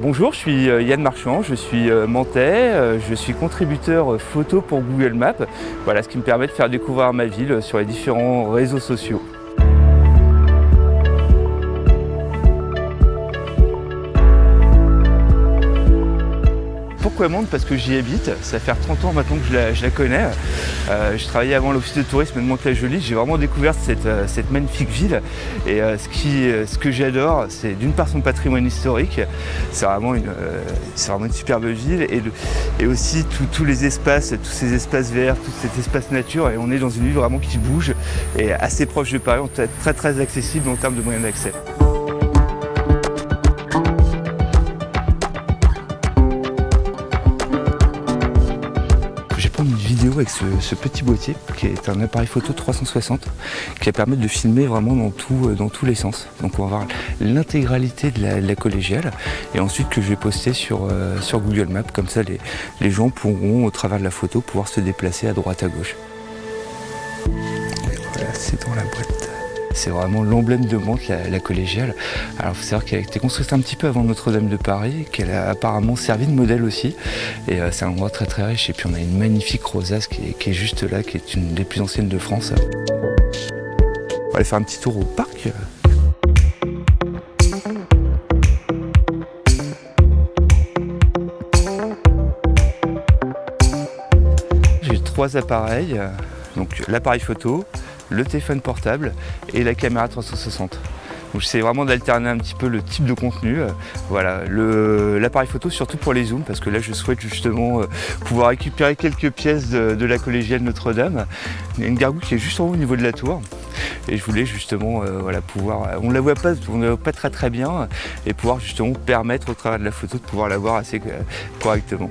Bonjour, je suis Yann Marchand, je suis mentais, je suis contributeur photo pour Google Maps. Voilà, ce qui me permet de faire découvrir ma ville sur les différents réseaux sociaux. Pourquoi Mende? Parce que j'y habite, ça fait 30 ans maintenant que je la connais. Je travaillais avant l'office de tourisme de Mantes-la-Jolie, j'ai vraiment découvert cette magnifique ville. Et ce que j'adore, c'est d'une part son patrimoine historique, c'est vraiment une superbe ville, et aussi tous les espaces, tous ces espaces verts, tout cet espace nature, et on est dans une ville vraiment qui bouge, et assez proche de Paris, très très accessible en termes de moyens d'accès. Je vais prendre une vidéo avec ce petit boîtier qui est un appareil photo 360 qui va permettre de filmer vraiment dans tous les sens. Donc on va voir l'intégralité de la collégiale et ensuite que je vais poster sur Google Maps. Comme ça les gens pourront au travers de la photo pouvoir se déplacer à droite à gauche. Et voilà, c'est dans la boîte. C'est vraiment l'emblème de Mantes, la collégiale. Alors il faut savoir qu'elle a été construite un petit peu avant Notre-Dame de Paris, qu'elle a apparemment servi de modèle aussi. Et c'est un endroit très très riche. Et puis on a une magnifique rosace qui est juste là, qui est une des plus anciennes de France. On va aller faire un petit tour au parc. J'ai 3 appareils, donc l'appareil photo, le téléphone portable et la caméra 360. Donc j'essaie vraiment d'alterner un petit peu le type de contenu. Voilà, l'appareil photo surtout pour les zooms, parce que là je souhaite justement pouvoir récupérer quelques pièces de la collégiale Notre-Dame. Il y a une gargouille qui est juste en haut au niveau de la tour. Et je voulais justement pouvoir, on ne la voit pas très bien, et pouvoir justement permettre au travers de la photo de pouvoir la voir assez correctement.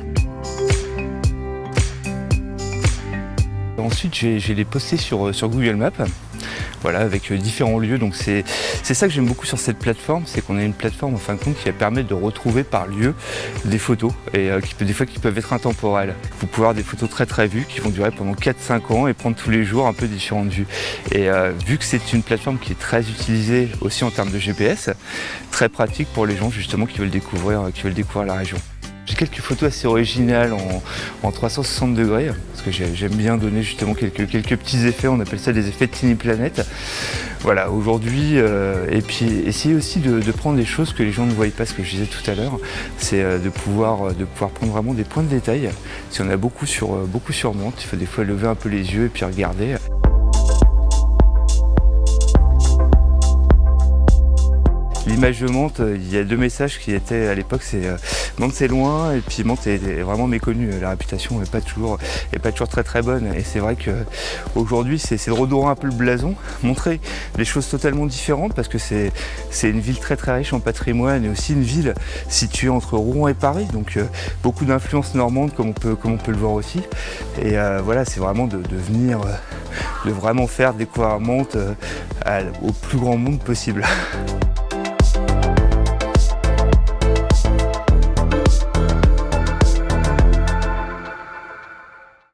Ensuite, je vais les poster sur Google Maps, voilà, avec différents lieux. Donc c'est ça que j'aime beaucoup sur cette plateforme, c'est qu'on a une plateforme en fin de compte qui va permettre de retrouver par lieu des photos, et des fois qui peuvent être intemporelles. Vous pouvez avoir des photos très très vues qui vont durer pendant 4-5 ans et prendre tous les jours un peu différentes vues. Et vu que c'est une plateforme qui est très utilisée aussi en termes de GPS, très pratique pour les gens justement qui veulent découvrir la région. J'ai quelques photos assez originales en 360 degrés, parce que j'aime bien donner justement quelques petits effets, on appelle ça des effets de Tiny Planet. Voilà, aujourd'hui, et puis essayer aussi de prendre des choses que les gens ne voient pas, ce que je disais tout à l'heure, c'est de pouvoir prendre vraiment des points de détail. Si on a beaucoup sur Mantes, il faut des fois lever un peu les yeux et puis regarder. L'image de Mantes, il y a 2 messages qui étaient à l'époque, c'est Mantes c'est loin, et puis Mantes est vraiment méconnue. La réputation n'est pas toujours très très bonne. Et c'est vrai qu'aujourd'hui c'est de redorer un peu le blason, montrer des choses totalement différentes, parce que c'est une ville très très riche en patrimoine, et aussi une ville située entre Rouen et Paris, donc beaucoup d'influence normande comme on peut le voir aussi. Et voilà, c'est vraiment de venir, de vraiment faire découvrir Mantes au plus grand monde possible.